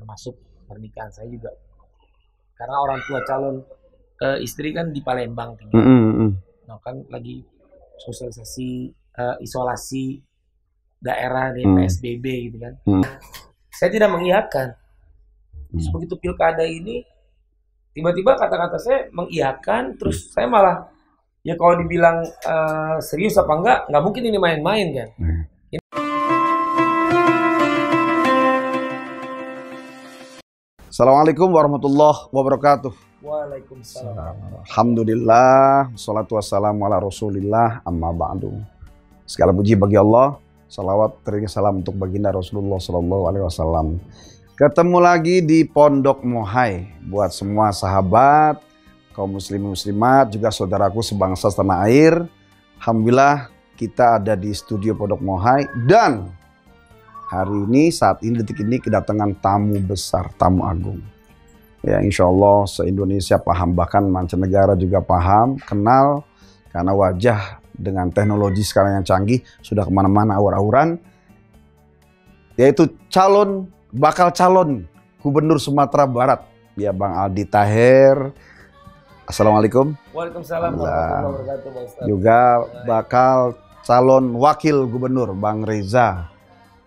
termasuk pernikahan saya juga. Karena orang tua calon istri kan di Palembang tinggal. Nah, kan lagi sosialisasi isolasi daerah di PSBB gitu kan. Saya tidak mengiyakan. Begitu pilkada ini tiba-tiba kata-kata saya mengiyakan, terus saya malah ya kalau dibilang serius apa nggak mungkin ini main-main kan. Assalamualaikum warahmatullahi wabarakatuh. Waalaikumsalam. Alhamdulillah, salatu wassalamu ala rasulillah, amma ba'du. Segala puji bagi Allah, salawat teriring salam untuk baginda Rasulullah sallallahu alaihi wasallam. Ketemu lagi di Pondok Mohai buat semua sahabat, kaum muslimin muslimat, juga saudaraku sebangsa setanah air. Alhamdulillah kita ada di studio Pondok Mohai dan hari ini, saat ini, detik ini kedatangan tamu besar, tamu agung. Ya, insya Allah se-Indonesia paham, bahkan mancanegara juga paham, kenal, karena wajah dengan teknologi sekarang yang canggih, sudah kemana-mana aur-auran, yaitu bakal calon Gubernur Sumatera Barat, ya Bang Aldi Taher. Assalamualaikum. Waalaikumsalam warahmatullahi wabarakatuh, Pak Ustadz. Juga bakal calon Wakil Gubernur, Bang Reza.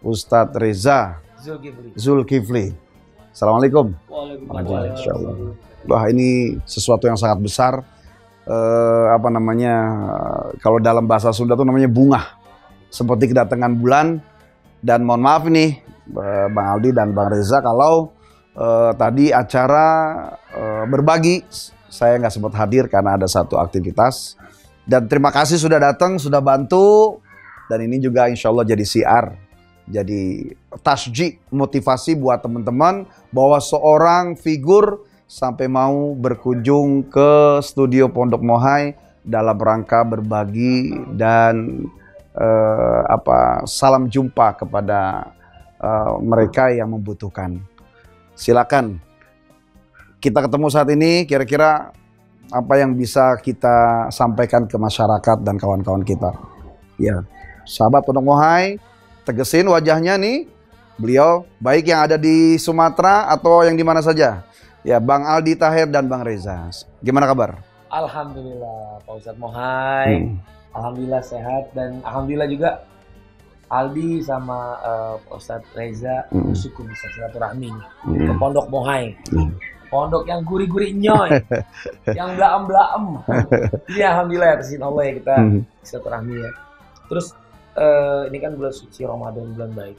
Ustadz Reza Zulkifli. Assalamualaikum. Waalaikumsalam. Wah, ini sesuatu yang sangat besar. Kalau dalam bahasa Sunda itu namanya bunga. Seperti kedatangan bulan. Dan mohon maaf nih Bang Aldi dan Bang Reza, kalau tadi acara berbagi saya nggak sempat hadir karena ada satu aktivitas. Dan terima kasih sudah datang, sudah bantu. Dan ini juga insya Allah jadi siar, jadi tasjik, motivasi buat teman-teman bahwa seorang figur sampai mau berkunjung ke studio Pondok Mohai dalam rangka berbagi dan salam jumpa kepada mereka yang membutuhkan. Silakan kita ketemu saat ini, kira-kira apa yang bisa kita sampaikan ke masyarakat dan kawan-kawan kita. Ya, sahabat Pondok Mohai, tegesin wajahnya nih, beliau baik yang ada di Sumatera atau yang di mana saja. Ya, Bang Aldi Taher dan Bang Reza. Gimana kabar? Alhamdulillah, Pak Ustadz Mohai. Alhamdulillah sehat, dan alhamdulillah juga Aldi sama Pak Ustadz Reza bersyukur bisa silaturahmi ke Pondok Mohai. Pondok yang gurih-gurih nyoy, yang blaem-blaem. Iya, alhamdulillah atas izin Allah ya kita silaturahmi ya. Terus ini kan bulan suci Ramadan, bulan baik.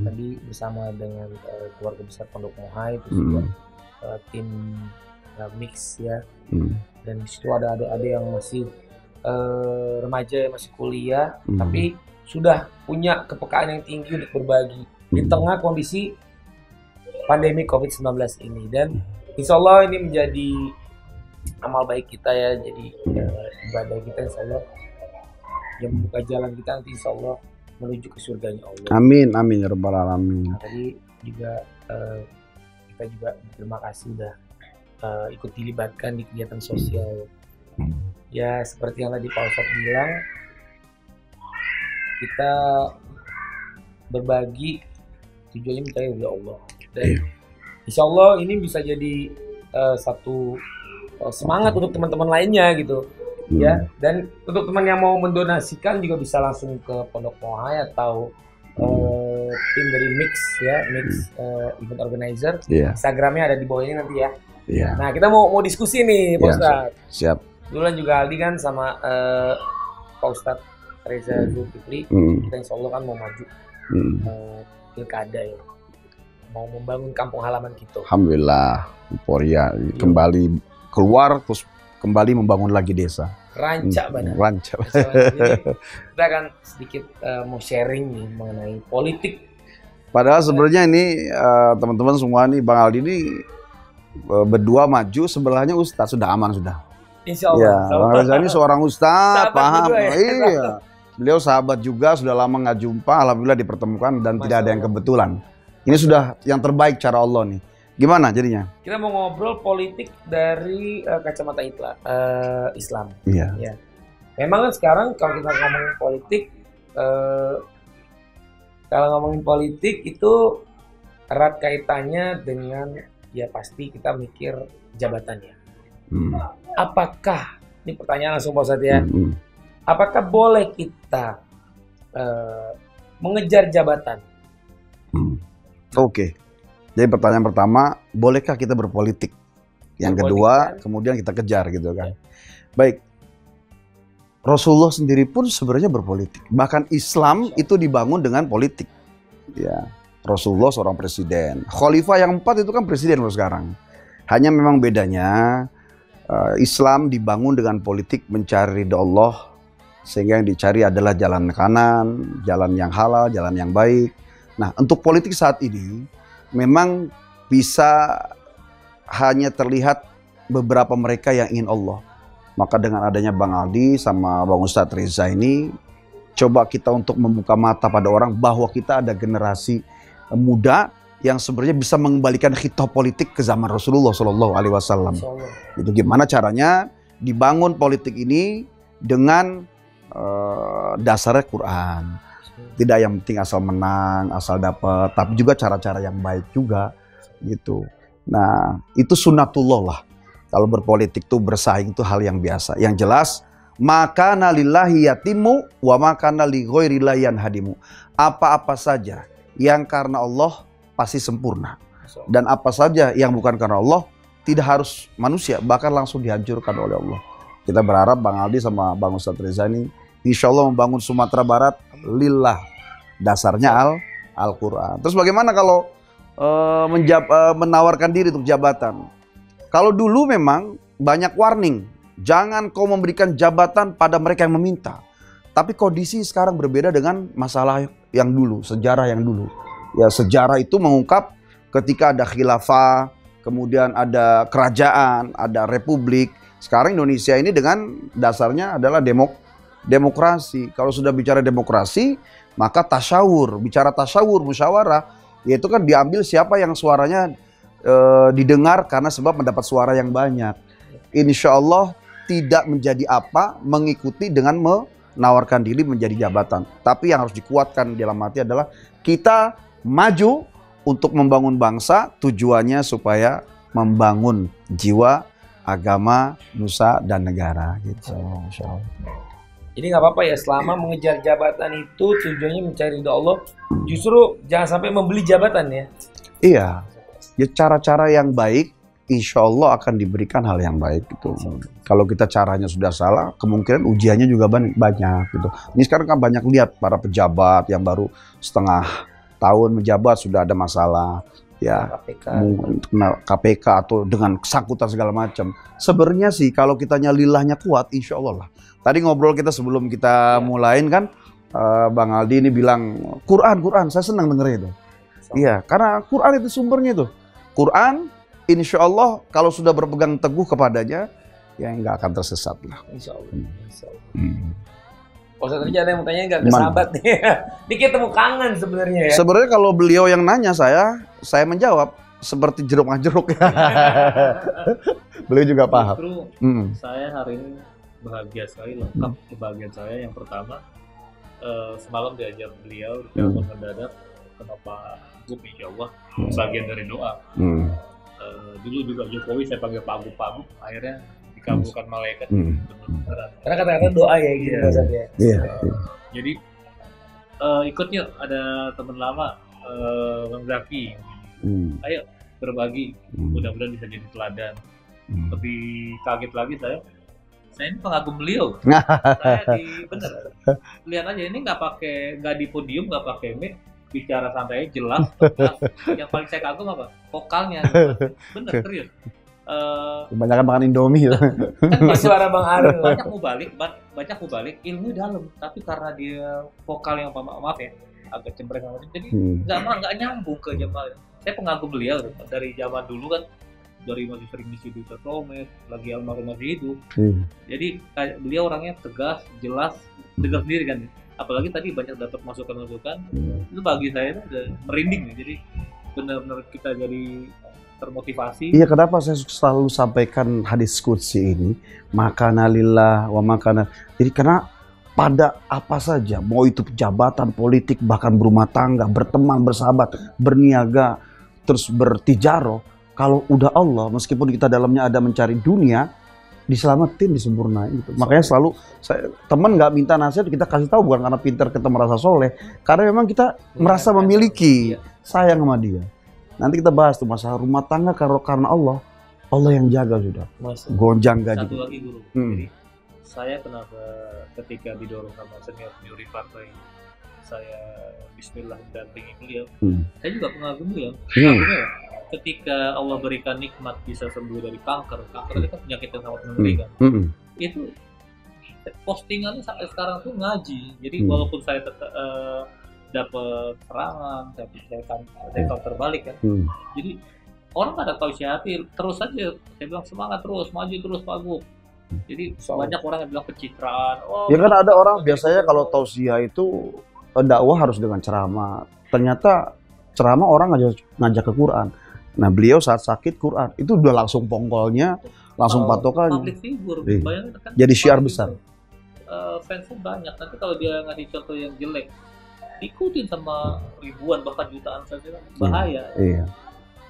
Tadi bersama dengan keluarga besar Pondok Mohai, terus juga tim mix ya. Dan di situ ada adik-adik yang masih remaja, masih kuliah, tapi sudah punya kepekaan yang tinggi untuk berbagi di tengah kondisi pandemi COVID-19 ini. Dan insya Allah ini menjadi amal baik kita ya, jadi ibadah kita insya Allah yang membuka jalan kita nanti insya Allah menuju ke surganya Allah. Amin, amin ya rabbal alamin. Nah, tadi juga kita juga terima kasih udah ikut dilibatkan di kegiatan sosial. Ya seperti yang tadi Pak Ustadz bilang, kita berbagi tujuannya mencari ridha Allah. Dan insya Allah ini bisa jadi satu semangat untuk teman-teman lainnya gitu. Ya, dan untuk teman yang mau mendonasikan juga bisa langsung ke Pondok Mohai atau tim dari Mix ya, Mix event organizer. Instagramnya ada di bawah ini nanti ya. Nah, kita mau diskusi nih Pak Ustadz. Siap. Duluan juga Aldi kan sama Pak Ustadz Reza Zulkifli, kita insya Allah kan mau maju pilkada ya, mau membangun kampung halaman kita. Alhamdulillah, Poria kembali keluar terus kembali membangun lagi desa. Rancak banget. Rancak. Kita akan sedikit mau sharing nih mengenai politik. Padahal sebenarnya ini teman-teman semua nih, Bang Aldi ini berdua maju, sebelahnya Ustadz, sudah aman sudah. Insya Allah. Ya, Bang Reza ini seorang Ustadz, paham. Ya? Iya. Beliau sahabat juga, sudah lama nggak jumpa, alhamdulillah dipertemukan dan tidak ada yang kebetulan. Ini sudah yang terbaik cara Allah nih. Gimana jadinya? Kita mau ngobrol politik dari kacamata Islam. Iya. Ya. Memang kan sekarang kalau kita ngomongin politik itu erat kaitannya dengan ya pasti kita mikir jabatannya. Apakah, ini pertanyaan langsung Pak Ustadz ya, apakah boleh kita mengejar jabatan? Oke. Jadi pertanyaan pertama, bolehkah kita berpolitik? Yang kedua, kemudian kita kejar gitu kan. Baik. Rasulullah sendiri pun sebenarnya berpolitik. Bahkan Islam itu dibangun dengan politik. Ya. Rasulullah seorang presiden. Khalifah yang 4 itu kan presiden loh sekarang. Hanya memang bedanya Islam dibangun dengan politik mencari ridha Allah, sehingga yang dicari adalah jalan kanan, jalan yang halal, jalan yang baik. Nah, untuk politik saat ini memang bisa hanya terlihat beberapa mereka yang ingin Allah. Maka dengan adanya Bang Aldi sama Bang Ustadz Reza ini, coba kita untuk membuka mata pada orang bahwa kita ada generasi muda yang sebenarnya bisa mengembalikan khitab politik ke zaman Rasulullah SAW. Itu gimana caranya dibangun politik ini dengan dasarnya Quran. Tidak yang penting asal menang, asal dapat, tapi juga cara-cara yang baik juga gitu. Nah, itu sunnatullah lah. Kalau berpolitik tuh bersaing itu hal yang biasa. Yang jelas, makana lillahi yatimu wa makana li ghairillahi yanhadimu. Apa-apa saja yang karena Allah pasti sempurna. Dan apa saja yang bukan karena Allah tidak harus manusia, bahkan langsung dihancurkan oleh Allah. Kita berharap Bang Aldi sama Bang Ustadz Reza ini insya Allah membangun Sumatera Barat lillah. Dasarnya Al-Quran. Terus bagaimana kalau menawarkan diri untuk jabatan? Kalau dulu memang banyak warning. Jangan kau memberikan jabatan pada mereka yang meminta. Tapi kondisi sekarang berbeda dengan masalah yang dulu, sejarah yang dulu. Ya, sejarah itu mengungkap ketika ada khilafah, kemudian ada kerajaan, ada republik. Sekarang Indonesia ini dengan dasarnya adalah demokrasi. Kalau sudah bicara demokrasi, maka tasyawur. Bicara tasyawur, musyawarah, yaitu kan diambil siapa yang suaranya didengar karena sebab mendapat suara yang banyak. Insya Allah tidak menjadi apa mengikuti dengan menawarkan diri menjadi jabatan. Tapi yang harus dikuatkan dalam hati adalah kita maju untuk membangun bangsa, tujuannya supaya membangun jiwa, agama, nusa, dan negara gitu. Insya Allah. Jadi nggak apa-apa ya, selama mengejar jabatan itu tujuannya mencari ridha Allah, justru jangan sampai membeli jabatan ya. Iya, ya cara-cara yang baik, insya Allah akan diberikan hal yang baik gitu. Kalau kita caranya sudah salah, kemungkinan ujiannya juga banyak gitu. Ini sekarang kan banyak lihat para pejabat yang baru setengah tahun menjabat sudah ada masalah. Ya, KPK atau dengan kesangkutan segala macam. Sebenarnya sih kalau kitanya lillahnya kuat, insya Allah lah. Tadi ngobrol kita sebelum kita mulain kan, Bang Aldi ini bilang Quran, saya senang dengernya itu. Iya, karena Quran itu sumbernya itu. Quran, insya Allah kalau sudah berpegang teguh kepadanya, ya nggak akan tersesat lah. Insya Allah. Ustadz tadi ada yang mau tanya nggak ke sahabat nih? Ini kita mau kangen sebenarnya ya. Sebenarnya kalau beliau yang nanya saya menjawab seperti jeruk-jeruk. Beliau juga paham. Justru saya hari ini bahagia sekali, lengkap kebahagiaan saya. Yang pertama, semalam diajar beliau di telepon mendadak, kenapa Gub insya Allah bagian dari doa. Dulu juga Jokowi saya panggil Pak Gub, akhirnya dikabulkan malaikat. Karena kata-kata doa ya gitu ya. Iya. Jadi ikut yuk, ada teman lama Bang Zaki. Ayo berbagi, mudah-mudahan bisa jadi teladan. Lebih kaget lagi saya ini pengagum beliau. Bener. Lihat aja ini nggak di podium, nggak pakai mic, bicara santai jelas. Yang paling saya kagum apa? Vokalnya. Bener, serius. Kebanyakan makan Indomie lah. Kan suara Bang Arul. Banyak mubalik, ilmu dalam, tapi karena dia vokal yang maaf ya, agak cempreng macam, jadi nggak nyambung ke jamaah. Saya pengagum beliau dari zaman dulu kan, dari masih sering ngisi di Sosmed, lagi almarhum masih hidup. Jadi beliau orangnya tegas, jelas, dengar sendiri kan. Apalagi tadi banyak dapat masukan-masukan, itu bagi saya itu udah merinding. Jadi benar-benar kita jadi termotivasi. Iya, kenapa saya selalu sampaikan hadis qudsi ini, makana lillah wa makana. Jadi karena pada apa saja, mau itu jabatan politik, bahkan berumah tangga, berteman, bersahabat, berniaga, terus bertijaroh, kalau udah Allah, meskipun kita dalamnya ada mencari dunia, diselamatin, disempurnain gitu. Makanya selalu teman nggak minta nasihat, kita kasih tahu bukan karena pintar kita merasa soleh, karena memang kita merasa memiliki, sayang sama dia. Nanti kita bahas tuh masalah rumah tangga karena Allah yang jaga sudah. Gonjang gaji. Satu lagi guru. Jadi, saya kenapa ketika didorong sama senior partai, saya Bismillah mendampingi beliau. Saya juga pengagum beliau. Ketika Allah berikan nikmat bisa sembuh dari kanker itu kan penyakit yang sangat mengerikan. Itu postingannya sampai sekarang tuh ngaji. Jadi walaupun saya dapat serangan, saya terbalik kan. Jadi orang pada tahu hati terus saja. Saya bilang semangat terus, maju terus Pak Gub. Jadi banyak orang yang bilang pencitraan. Ya kan ada orang biasanya kalau tausiah itu dakwah harus dengan ceramah. Ternyata ceramah orang ngajak ke Quran. Nah beliau saat sakit Quran itu udah langsung pongkolnya, langsung patokannya. Public figure, bayangin kan. Jadi syiar besar. Fansnya banyak. Nanti kalau dia ngasih contoh yang jelek, ikutin sama ribuan bahkan jutaan fansnya, bahaya. Iya.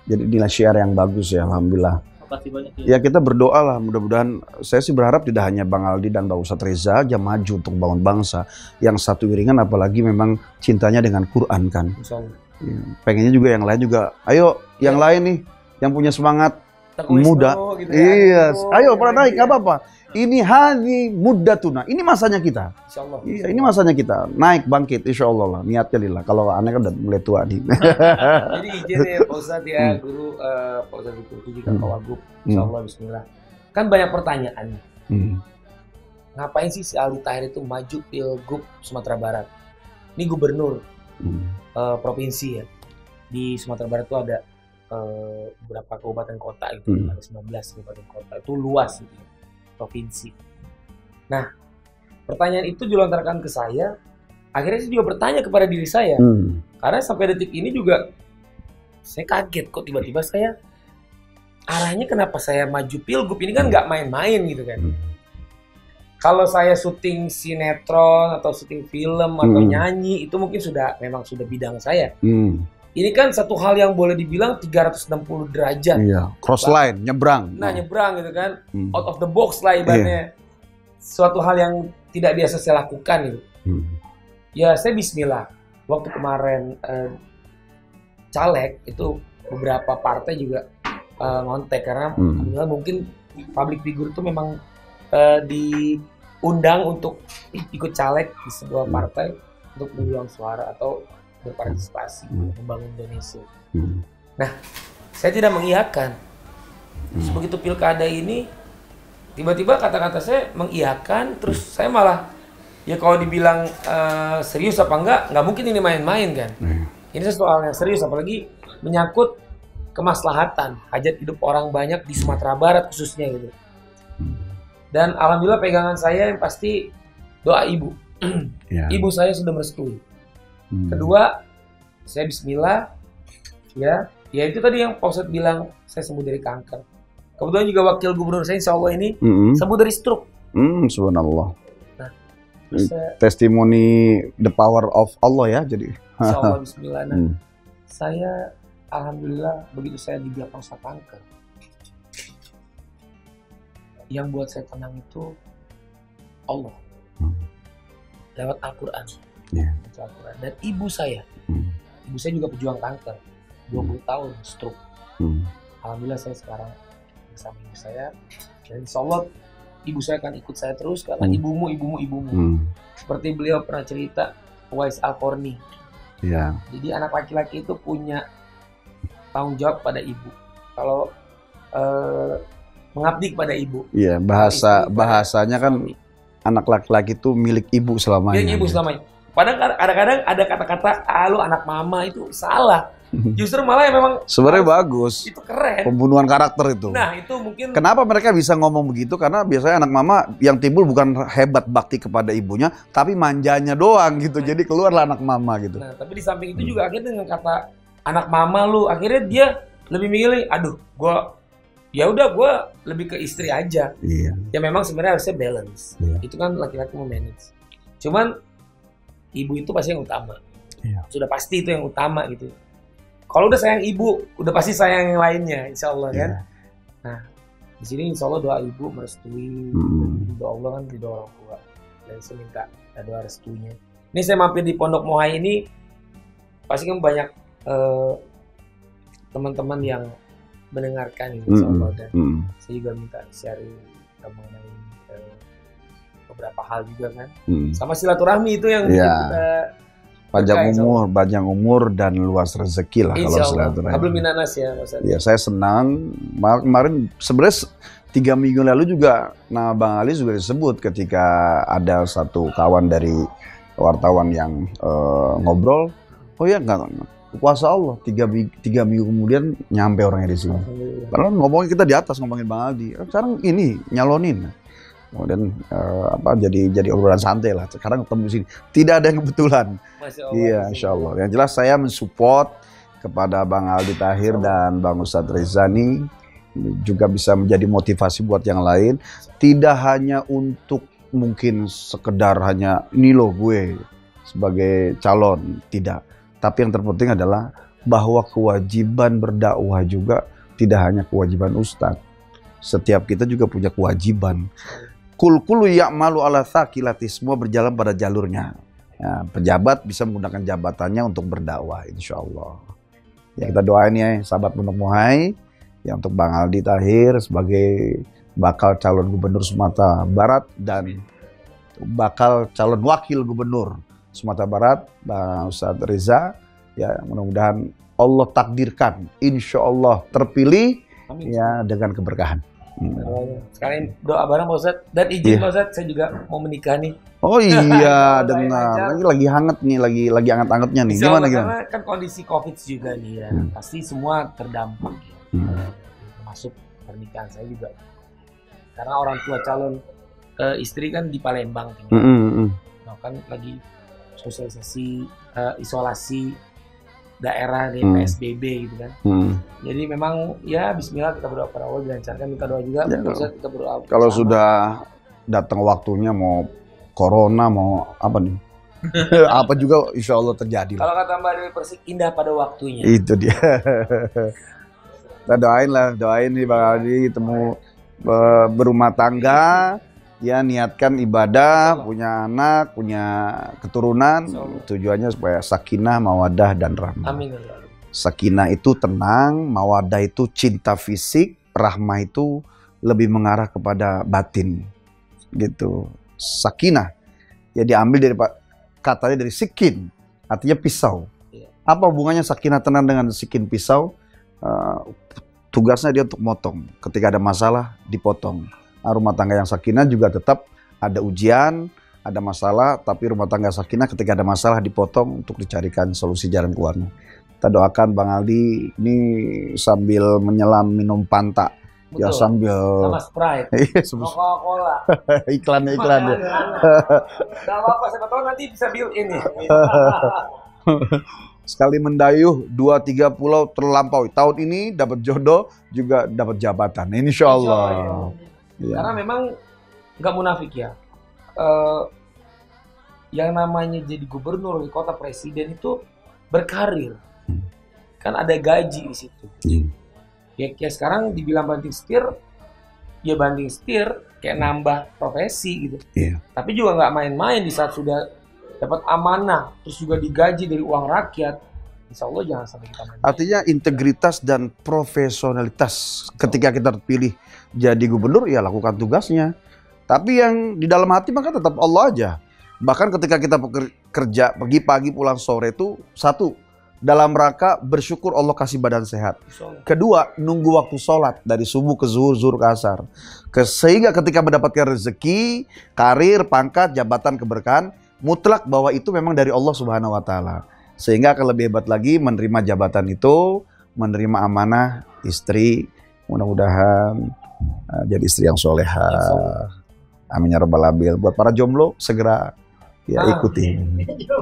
Jadi nilai syiar yang bagus ya, alhamdulillah. Makasih banyak ya. Kita berdoa lah, mudah-mudahan. Saya sih berharap tidak hanya Bang Aldi dan Bang Ustadz Reza aja maju untuk bangun bangsa. Yang satu iringan, apalagi memang cintanya dengan Quran kan. Ya, pengennya juga yang lain juga. Ayo, yang lain nih, yang punya semangat muda. Gitu iya, ayo pada naik, nggak apa-apa. Ini hari muda tuna. Ini masanya kita. Insyaallah. Iya, ini masanya kita. Naik, bangkit, insya Allah lah. Niatnya lillah. Kalau aneh kan udah mulai tua nih. Jadi izin ya Pak Ustadz ya, guru Pak Ustadz Zulkifli juga Pak Wagub. Insyaallah Bismillah. Kan banyak pertanyaan. Ngapain sih si Aldi Taher itu maju Pilgub Sumatera Barat? Ini gubernur provinsi ya. Di Sumatera Barat itu ada beberapa kabupaten kota gitu, ada 19 kabupaten kota. Itu luas gitu ya, provinsi. Nah, pertanyaan itu dilontarkan ke saya. Akhirnya saya juga bertanya kepada diri saya. Karena sampai detik ini juga saya kaget kok tiba-tiba saya arahnya kenapa saya maju Pilgub, ini kan nggak main-main gitu kan. Kalau saya syuting sinetron atau syuting film atau nyanyi itu mungkin memang sudah bidang saya. Ini kan satu hal yang boleh dibilang 360 derajat. Iya, cross line, nyebrang. Nah, nyebrang gitu kan. Out of the box lah ibaratnya. Suatu hal yang tidak biasa saya lakukan gitu. Ya, saya bismillah. Waktu kemarin caleg itu beberapa partai juga ngontek karena mungkin public figure itu memang diundang untuk ikut caleg di sebuah partai untuk mendulang suara atau berpartisipasi membangun Indonesia. Nah, saya tidak mengiyakan. Begitu pilkada ini, tiba-tiba kata-kata saya mengiyakan, terus saya malah ya kalau dibilang serius apa enggak mungkin ini main-main kan. Ini sesuatu yang serius, apalagi menyangkut kemaslahatan hajat hidup orang banyak di Sumatera Barat khususnya gitu. Dan alhamdulillah pegangan saya yang pasti doa ibu. Ibu saya sudah merestui. Kedua, saya bismillah ya itu tadi yang Pak Ustadz bilang, saya sembuh dari kanker. Kebetulan juga wakil gubernur saya insya Allah ini sembuh dari stroke. Subhanallah. Nah, testimoni the power of Allah ya, jadi. Insya Allah bismillah. Nah, saya alhamdulillah begitu saya didiagnosa kanker, yang buat saya tenang itu Allah lewat Al-Quran. Dan ibu saya juga pejuang kanker, 20 tahun stroke. Alhamdulillah saya sekarang bersama ibu saya, dan insya Allah ibu saya akan ikut saya terus karena ibumu. Seperti beliau pernah cerita, Wais Al-Qarni. Jadi anak laki-laki itu punya tanggung jawab pada ibu. Kalau mengabdi kepada ibu. Iya, bahasanya kan anak laki-laki itu milik ibu selamanya. Milik ibu selamanya. Padahal kadang-kadang ada kata-kata, lu anak mama, itu salah. Justru malah yang memang sebenarnya bagus. Itu keren. Pembunuhan karakter itu. Nah, itu mungkin kenapa mereka bisa ngomong begitu? Karena biasanya anak mama yang timbul bukan hebat bakti kepada ibunya, tapi manjanya doang gitu. Jadi keluarlah anak mama gitu. Nah, tapi di samping itu juga akhirnya dengan kata anak mama lu, akhirnya dia lebih milih, gue lebih ke istri aja. Ya memang sebenarnya harusnya balance. Itu kan laki-laki mau manage. Cuman ibu itu pasti yang utama. Sudah pasti itu yang utama gitu. Kalau udah sayang ibu, udah pasti sayang yang lainnya, insya Allah kan. Nah, di sini insya Allah doa ibu merestui, doa Allah kan di doa orang tua. Dan saya minta doa restunya. Ini saya mampir di Pondok Mohai ini, pasti kan banyak teman-teman yang mendengarkan ini, insya Allah. Dan saya juga minta sharing mengenai beberapa hal juga kan. Sama silaturahmi itu yang bikin kita panjang umur dan luas rezeki lah kalau silaturahmi. Belum minanas ya Mas. Ya, saya senang. Kemarin sebenarnya 3 minggu lalu juga Bang Ali juga disebut ketika ada satu kawan dari wartawan yang ngobrol. Oh ya, enggak, kuasa Allah 3 minggu kemudian nyampe orangnya di sini. Padahal ngomongin kita di atas, ngomongin Bang Ali. Sekarang ini nyalonin. Kemudian jadi obrolan santai lah. Sekarang ketemu di sini. Tidak ada yang kebetulan. Iya, insya Allah. Yang jelas saya mensupport kepada Bang Aldi Tahir dan Bang Ustadz Rezani juga bisa menjadi motivasi buat yang lain. Tidak hanya untuk mungkin sekedar hanya ini loh gue sebagai calon, tidak. Tapi yang terpenting adalah bahwa kewajiban berdakwah juga tidak hanya kewajiban Ustadz. Setiap kita juga punya kewajiban. Kul ya'malu ala thaqilati, semua berjalan pada jalurnya. Ya, pejabat bisa menggunakan jabatannya untuk berdakwah, insya Allah. Ya, kita doain ya sahabat Pondok Mohai, ya untuk Bang Aldi Tahir sebagai bakal calon gubernur Sumatera Barat dan bakal calon wakil gubernur Sumatera Barat, Bang Ustadz Reza. Ya, mudah-mudahan Allah takdirkan, insya Allah terpilih. Amin. Ya, dengan keberkahan. Sekalian doa bareng Pak Ustadz. Dan izin Pak Ustadz, saya juga mau menikah nih. Oh iya, dengar. Lagi hangat nih, lagi hangat-hangatnya nih. Gimana? Karena kan kondisi COVID juga nih ya. Pasti semua terdampak ya. Masuk pernikahan saya juga. Karena orang tua calon istri kan di Palembang. Nah, kan lagi sosialisasi, isolasi daerah di PSBB gitu kan. Jadi memang ya bismillah kita berdoa pada Allah dilancarkan, minta doa juga. Ya, kita berdoa. Kalau sudah datang waktunya mau corona mau apa nih? Apa juga insya Allah terjadi. Kalau kata Mbak Dewi Persik, indah pada waktunya. Itu dia. Kita doain nih Bang Aldi temu berumah tangga. Ya, niatkan ibadah, punya anak, punya keturunan, tujuannya supaya sakinah, mawadah, dan rahmah. Amin. Sakinah itu tenang, mawadah itu cinta fisik, rahmah itu lebih mengarah kepada batin. Gitu. Sakinah, ya diambil dari katanya dari sikin, artinya pisau. Apa hubungannya sakinah tenang dengan sikin pisau? Tugasnya dia untuk motong. Ketika ada masalah, dipotong. Rumah tangga yang sakinah juga tetap ada ujian, ada masalah, tapi rumah tangga sakinah ketika ada masalah dipotong untuk dicarikan solusi jalan keluarnya. Kita doakan Bang Aldi ini sambil menyelam minum Fanta. Betul. Ya sambil sama Sprite, Coca-Cola. iklan ya. Gak apa-apa, siapa tahu nanti bisa build ini. Sekali mendayuh 2-3 pulau terlampaui. Tahun ini dapat jodoh juga dapat jabatan. Insya Allah. Ya. Karena memang nggak munafik ya, yang namanya jadi gubernur di kota presiden itu berkarir, kan ada gaji di situ. Ya sekarang dibilang banting setir, ya banting setir kayak nambah profesi gitu. Tapi juga nggak main-main di saat sudah dapat amanah, terus juga digaji dari uang rakyat. Insya Allah jangan sampai kita main. Artinya integritas dan profesionalitas ketika kita terpilih jadi gubernur ya lakukan tugasnya. Tapi yang di dalam hati maka tetap Allah aja. Bahkan ketika kita kerja pergi pagi pulang sore itu satu dalam rangka bersyukur Allah kasih badan sehat. Kedua nunggu waktu sholat dari subuh ke zuhur, zuhur ke asar. Sehingga ketika mendapatkan rezeki, karir, pangkat, jabatan, keberkahan mutlak bahwa itu memang dari Allah Subhanahu Wa Taala. Sehingga akan lebih hebat lagi menerima jabatan itu, menerima amanah istri, mudah-mudahan jadi istri yang soleha. Amin ya rabbal alamin. Buat para jomblo segera ya ikuti.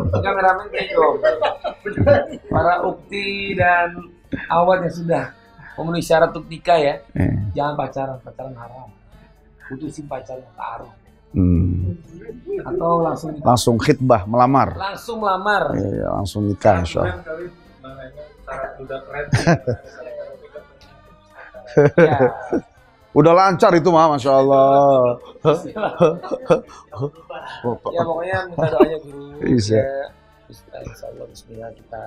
Kameramen kayak jomblo. Para ukti dan awal yang sudah memenuhi syarat untuk nikah ya, jangan pacaran haram. Putusin pacarnya taruh. Atau langsung khitbah melamar. Langsung melamar. Iya, langsung nikah insyaallah. syarat udah keren. Ya. Udah lancar itu mah, Masya Allah. Ya pokoknya minta doanya guru. Bisa. Ya, insya Allah Bismillah kita.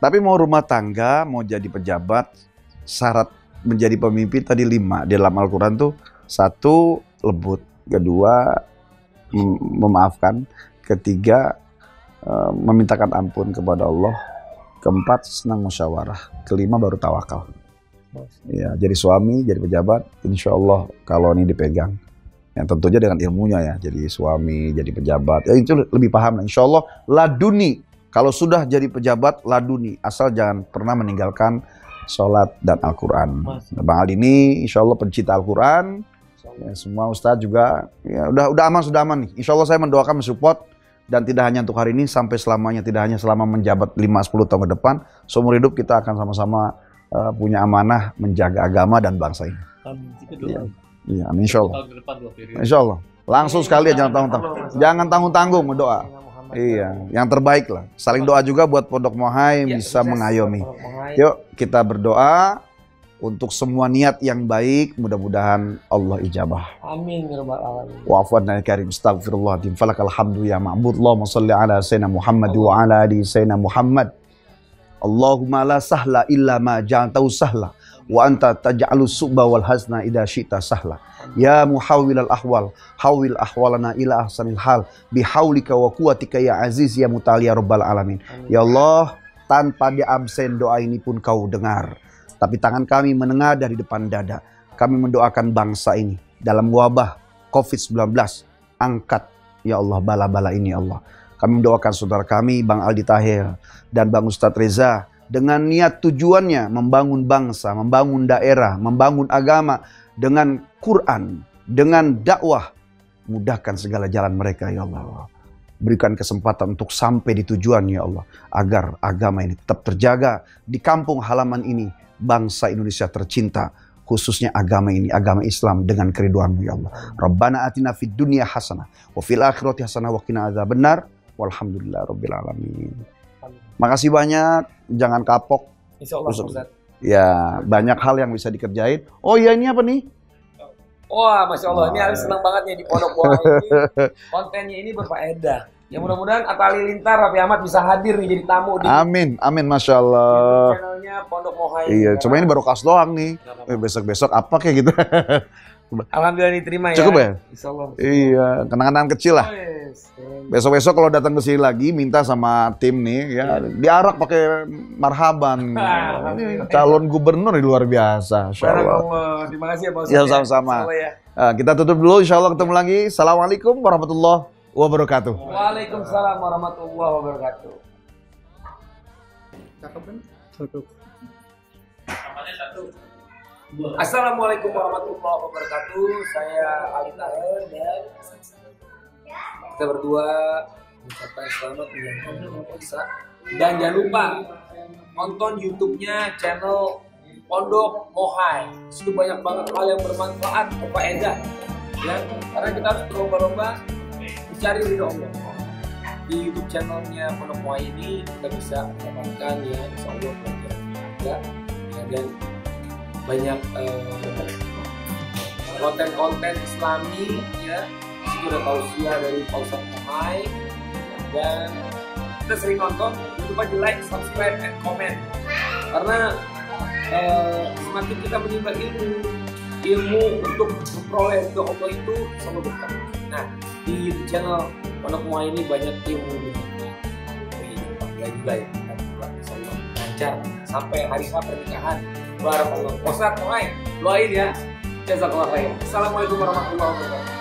Tapi mau rumah tangga, mau jadi pejabat, syarat menjadi pemimpin tadi 5 di dalam Al-Quran tuh. 1, lembut. 2, memaafkan. 3, memintakan ampun kepada Allah. 4, senang musyawarah. 5, baru tawakal. Ya, jadi suami, jadi pejabat, insya Allah kalau ini dipegang. Yang tentunya dengan ilmunya ya, jadi suami, jadi pejabat. Ya itu lebih paham. Insya Allah laduni. Kalau sudah jadi pejabat, laduni. Asal jangan pernah meninggalkan sholat dan Al-Quran. Bang Aldi ini insya Allah pencinta Al-Quran. Ya, semua ustadz juga. Ya, udah aman, sudah aman nih. Insya Allah saya mendoakan, mensupport. Dan tidak hanya untuk hari ini, sampai selamanya. Tidak hanya selama menjabat 5-10 tahun ke depan. Seumur hidup kita akan sama-sama punya amanah menjaga agama dan bangsa ini. Amin. Itu doa. Iya, amin, insya Allah. Tahun ke depan 2 periode. Insya Allah. Langsung sekali ya, jangan tanggung-tanggung berdoa. Iya, yang terbaik lah. Saling doa juga buat Pondok Mohai bisa mengayomi. Yuk kita berdoa untuk semua niat yang baik. Mudah-mudahan Allah ijabah. Amin ya rabbal alamin. Wa afwadna ya karim. Astaghfirullahaladzim. Falakal hamdu ya ma'bud. Allahumma salli ala sayyidina Muhammad wa ala ali sayyidina Muhammad. Allahumma la sahla illa ma ja'altahu sahla wa anta taj'alu su'ba wal hazna idza syi'ta sahla. Ya muhawwilal ahwal, hawwil ahwalana ila ahsanil hal bihaulika wa quwwatika ya aziz ya muta'al ya rabbal alamin. Ya Allah, tanpa dia absen doa ini pun kau dengar. Tapi tangan kami menengadah dari depan dada. Kami mendoakan bangsa ini dalam wabah COVID-19. Angkat ya Allah bala-bala ini ya Allah. Kami mendoakan saudara kami, Bang Aldi Tahir dan Bang Ustadz Reza, dengan niat tujuannya membangun bangsa, membangun daerah, membangun agama dengan Quran, dengan dakwah. Mudahkan segala jalan mereka ya Allah. Berikan kesempatan untuk sampai di tujuan ya Allah. Agar agama ini tetap terjaga di kampung halaman ini. Bangsa Indonesia tercinta, khususnya agama ini, agama Islam dengan keriduan-Mu ya Allah. Rabbana atina fid dunya hasanah wa fil akhirati hasanah wa qina adzabannar. Walhamdulillah rabbil alamin. Makasih banyak, jangan kapok. Insya Allah Ustaz. Ya, banyak hal yang bisa dikerjain. Oh iya, ini apa nih? Wah, Masya Allah, ini harus senang banget nih di Pondok Mohai ini. Kontennya ini berfaedah. Ya mudah-mudahan Atta Halilintar, Raffi Ahmad bisa hadir nih jadi tamu di amin, Masya Allah. channelnya Pondok Mohai. Iya, cuma ini baru kas doang nih. Besok-besok apa kayak gitu. Alhamdulillah diterima ya. Cukup ya? Insya Allah. Iya, kenangan kecil lah. Besok-besok kalau datang ke sini lagi minta sama tim nih ya diarak pakai marhaban. Ini calon gubernur luar biasa. Insyaallah. Terima kasih ya Pak Ustaz. Ya sama-sama. Ya. Kita tutup dulu, insyaallah ketemu lagi. Assalamualaikum warahmatullahi wabarakatuh. Waalaikumsalam warahmatullahi wabarakatuh. Cakep kan? Assalamualaikum warahmatullahi wabarakatuh. Saya Ali Tahir dan kita berdua mengucapkan selamat menjalankan puasa. Dan jangan lupa nonton YouTube-nya channel Pondok Mohai. Itu banyak banget hal yang bermanfaat, berfaedah. Ya, karena kita harus berlomba-lomba mencari ridho Allah. Di YouTube channelnya Pondok Mohai ini kita bisa mendapatkan ya, insya Allah pelajaran ada ya, dan banyak konten-konten Islami ya. Itu ada tausiah dari Pak Ustadz Mohai dan kita sering nonton. Jangan lupa di like, subscribe, and comment karena semakin kita menimba ilmu untuk memperoleh ridho Allah itu sama berkah. Nah, di YouTube channel Pondok Mohai ini banyak ilmu juga ya. Insyaallah lancar sampai hari H pernikahan. Barakallah. Ustadz Mohai, doain ya. Jazakallah khair. Assalamualaikum warahmatullahi wabarakatuh.